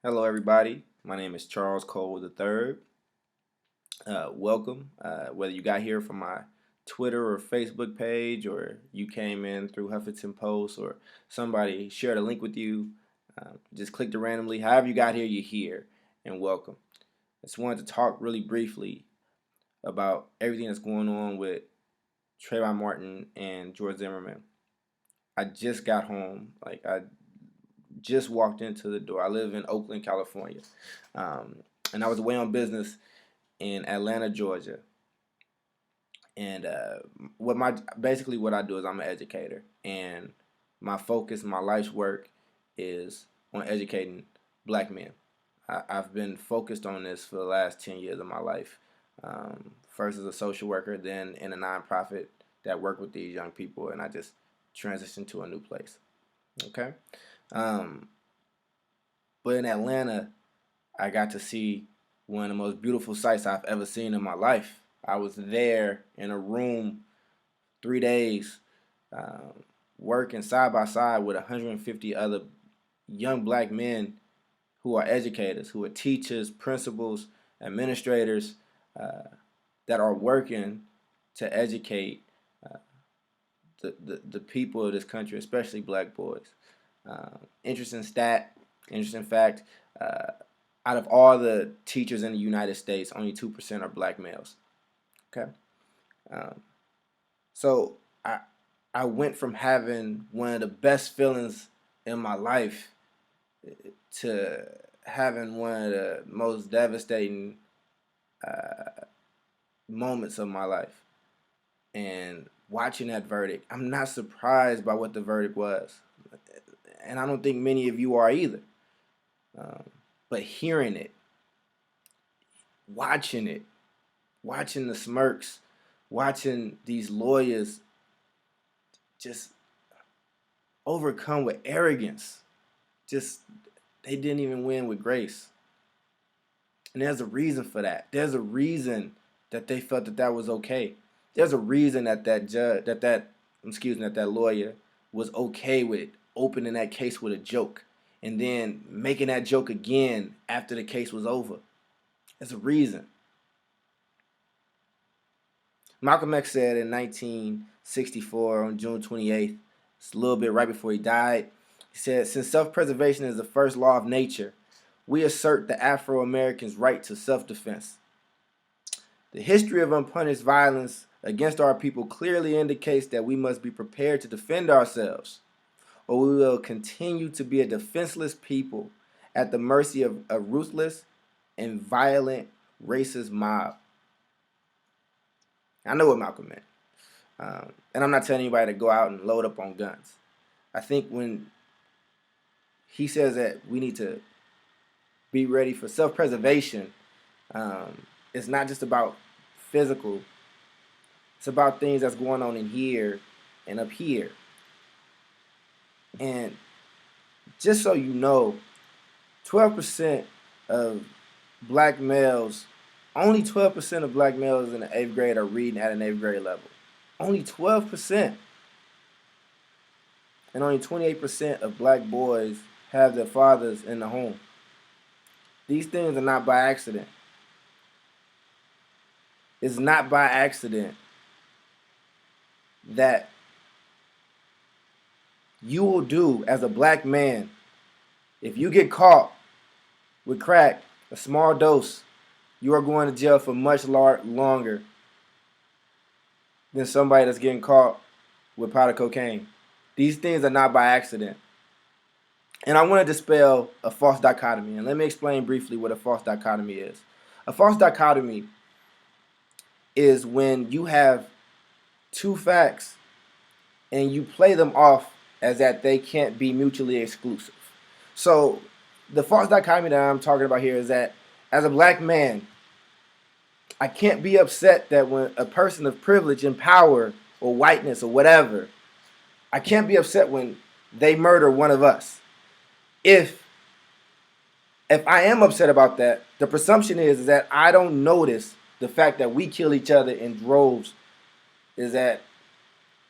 Hello, everybody. My name is Charles Cole III. Welcome. Whether you got here from my Twitter or Facebook page, or you came in through Huffington Post, or somebody shared a link with you, just clicked it randomly. However you got here, you're here, and welcome. I just wanted to talk really briefly about everything that's going on with Trayvon Martin and George Zimmerman. I just got home. I just walked into the door. I live in Oakland, California, and I was away on business in Atlanta, Georgia. And what I do is I'm an educator, and my focus, my life's work, is on educating black men. I've been focused on this for the last 10 years of my life. First as a social worker, then in a nonprofit that work with these young people, and I just transitioned to a new place. Okay, um, but in Atlanta, I got to see one of the most beautiful sights I've ever seen in my life. I was there in a room 3 days, working side by side with 150 other young black men who are educators, who are teachers, principals, administrators, uh, that are working to educate uh, the people of this country, especially black boys. Interesting stat, interesting fact. Uh, Out of all the teachers in the United States, only 2% are black males. Okay, um, so I went from having one of the best feelings in my life to having one of the most devastating uh, moments of my life. And watching that verdict, I'm not surprised by what the verdict was, and I don't think many of you are either. Um, but hearing it, watching it, watching the smirks, watching these lawyers just overcome with arrogance. Just they didn't even win with grace. And there's a reason for that. There's a reason that they felt that that was okay. There's a reason that that judge that lawyer was okay with opening that case with a joke and then making that joke again after the case was over. There's a reason. Malcolm X said in 1964 on June 28th, it's a little bit right before he died, he said, "Since self-preservation is the first law of nature, we assert the Afro-Americans' right to self-defense. The history of unpunished violence against our people clearly indicates that we must be prepared to defend ourselves, or we will continue to be a defenseless people at the mercy of a ruthless and violent racist mob." I know what Malcolm meant. And I'm not telling anybody to go out and load up on guns. I think when he says that we need to be ready for self-preservation, it's not just about physical. It's about things that's going on in here and up here. And just so you know, 12% of black males, only 12% of black males in the 8th grade are reading at an 8th grade level. Only 12%. And only 28% of black boys have their fathers in the home. These things are not by accident. It's not by accident that you will do as a black man, if you get caught with crack, a small dose, you are going to jail for much longer than somebody that's getting caught with powder cocaine. These things are not by accident. And I want to dispel a false dichotomy. And let me explain briefly what a false dichotomy is. A false dichotomy is when you have two facts and you play them off as that they can't be mutually exclusive. So the false dichotomy that I'm talking about here is that as a black man, I can't be upset that when a person of privilege and power or whiteness or whatever, I can't be upset when they murder one of us. If I am upset about that, the presumption is that I don't notice the fact that we kill each other in droves, is that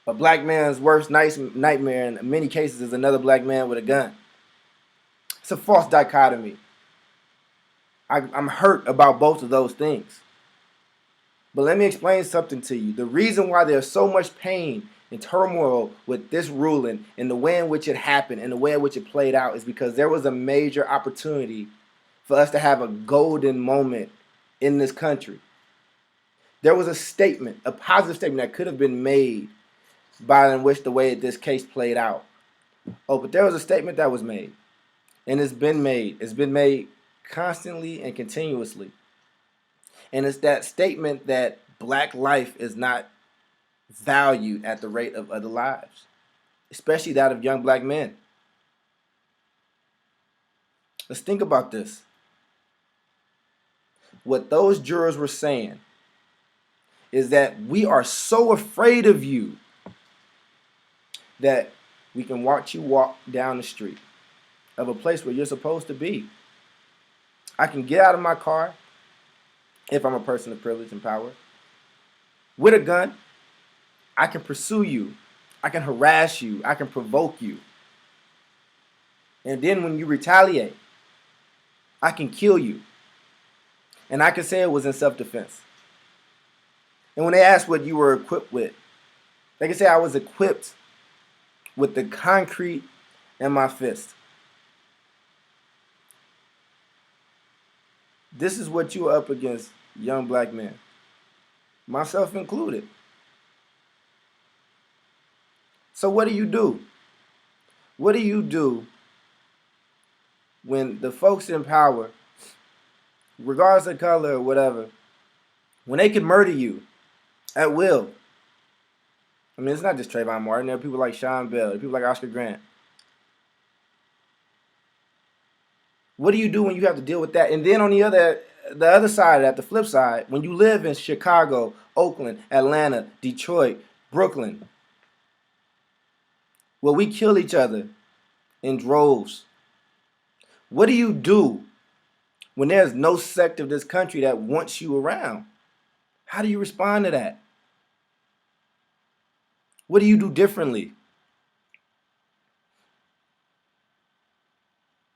a black man's worst nightmare in many cases is another black man with a gun. It's a false dichotomy. I'm hurt about both of those things. But let me explain something to you. The reason why there's so much pain and turmoil with this ruling and the way in which it happened and the way in which it played out is because there was a major opportunity for us to have a golden moment in this country. There was a statement, a positive statement that could have been made by in which the way this case played out. Oh, but there was a statement that was made, and it's been made. It's been made constantly and continuously. And it's that statement that black life is not valued at the rate of other lives, especially that of young black men. Let's think about this. What those jurors were saying is that we are so afraid of you that we can watch you walk down the street of a place where you're supposed to be. I can get out of my car, if I'm a person of privilege and power, with a gun. I can pursue you. I can harass you. I can provoke you. And then when you retaliate, I can kill you. And I can say it was in self-defense. And when they asked what you were equipped with, they can say I was equipped with the concrete in my fist. This is what you are up against, young black men, myself included. So what do you do? What do you do when the folks in power, regardless of color or whatever, when they can murder you at will? I mean, it's not just Trayvon Martin. There are people like Sean Bell. There are people like Oscar Grant. What do you do when you have to deal with that? And then on the other side of that, the flip side, when you live in Chicago, Oakland, Atlanta, Detroit, Brooklyn, where we kill each other in droves, what do you do when there's no sect of this country that wants you around? How do you respond to that? What do you do differently?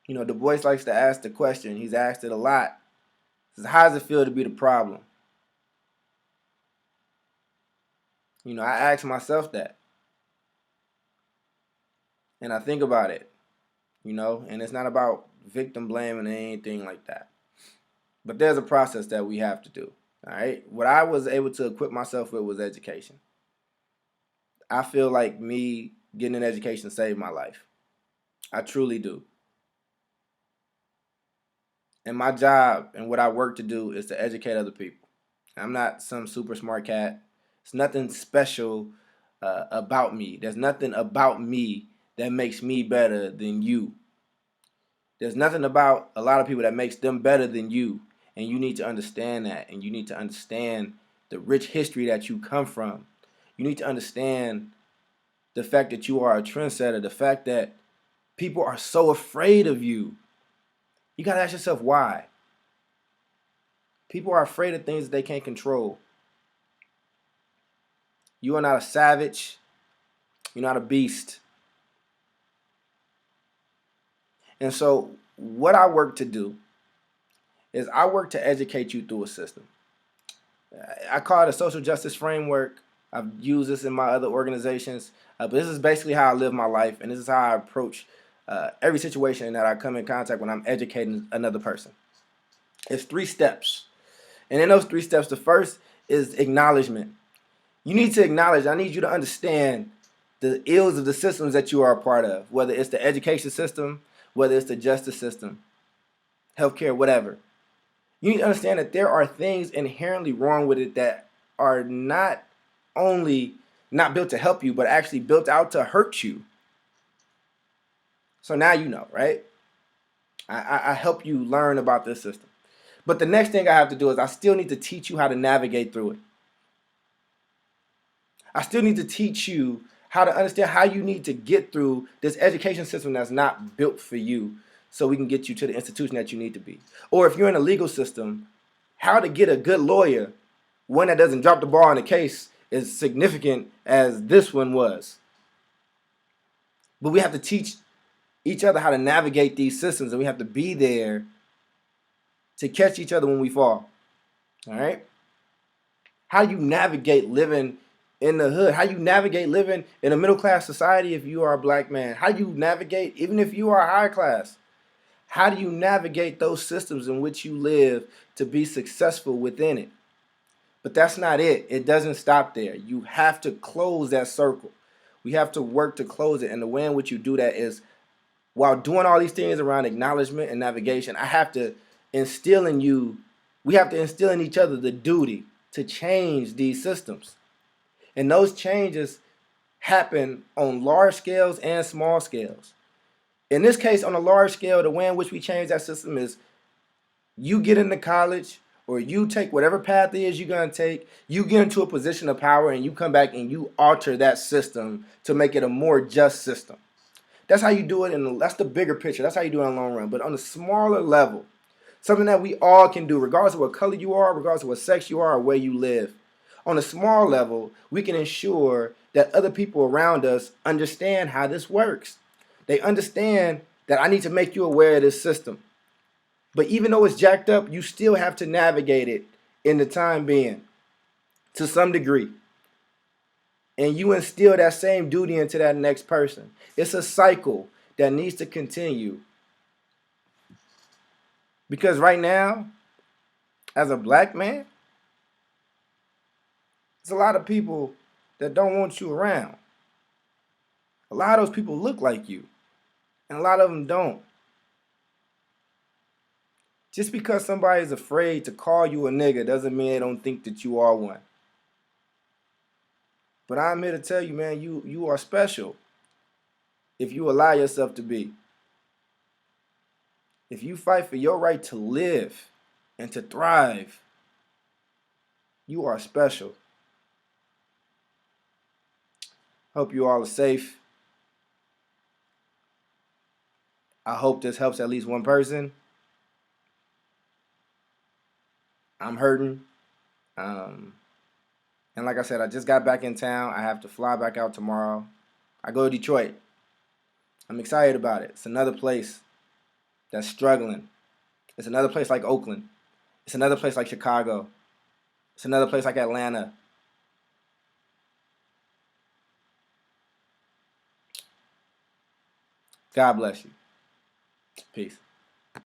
You know, Du Bois likes to ask the question. He's asked it a lot. He says, how does it feel to be the problem? You know, I ask myself that. And I think about it, you know, and it's not about victim blaming or anything like that. But there's a process that we have to do. All right. What I was able to equip myself with was education. I feel like me getting an education saved my life. I truly do. And my job and what I work to do is to educate other people. I'm not some super smart cat. It's nothing special about me. There's nothing about me that makes me better than you. There's nothing about a lot of people that makes them better than you. And you need to understand that. And you need to understand the rich history that you come from. You need to understand the fact that you are a trendsetter. The fact that people are so afraid of you. You got to ask yourself why. People are afraid of things that they can't control. You are not a savage. You're not a beast. And so what I work to do is I work to educate you through a system. I call it a social justice framework. I've used this in my other organizations. But this is basically how I live my life. And this is how I approach every situation that I come in contact when I'm educating another person. It's 3 steps. And in those 3 steps, the first is acknowledgement. You need to acknowledge, I need you to understand the ills of the systems that you are a part of, whether it's the education system, whether it's the justice system, healthcare, whatever. You need to understand that there are things inherently wrong with it that are not only not built to help you, but actually built out to hurt you. So now you know, right? I help you learn about this system. But the next thing I have to do is I still need to teach you how to navigate through it. I still need to teach you how to understand how you need to get through this education system that's not built for you so we can get you to the institution that you need to be. Or if you're in a legal system, how to get a good lawyer, one that doesn't drop the ball in a case as significant as this one was. But we have to teach each other how to navigate these systems, and we have to be there to catch each other when we fall. All right? How do you navigate living in the hood? How do you navigate living in a middle class society if you are a black man? How do you navigate, even if you are high class? How do you navigate those systems in which you live to be successful within it? But that's not it. It doesn't stop there. You have to close that circle. We have to work to close it. And the way in which you do that is while doing all these things around acknowledgement and navigation, I have to instill in you, we have to instill in each other the duty to change these systems. And those changes happen on large scales and small scales. In this case, on a large scale, the way in which we change that system is you get into college or you take whatever path it is you're going to take, you get into a position of power and you come back and you alter that system to make it a more just system. That's how you do it, that's the bigger picture. That's how you do it in the long run. But on a smaller level, something that we all can do, regardless of what color you are, regardless of what sex you are, or where you live. On a small level, we can ensure that other people around us understand how this works. They understand that I need to make you aware of this system. But even though it's jacked up, you still have to navigate it in the time being to some degree. And you instill that same duty into that next person. It's a cycle that needs to continue. Because right now, as a black man, there's a lot of people that don't want you around. A lot of those people look like you, and a lot of them don't. Just because somebody's afraid to call you a nigga doesn't mean they don't think that you are one. But I'm here to tell you, man, you are special if you allow yourself to be. If you fight for your right to live and to thrive, you are special. Hope you all are safe. I hope this helps at least one person. I'm hurting. And like I said, I just got back in town. I have to fly back out tomorrow. I go to Detroit. I'm excited about it. It's another place that's struggling. It's another place like Oakland. It's another place like Chicago. It's another place like Atlanta. God bless you. Peace.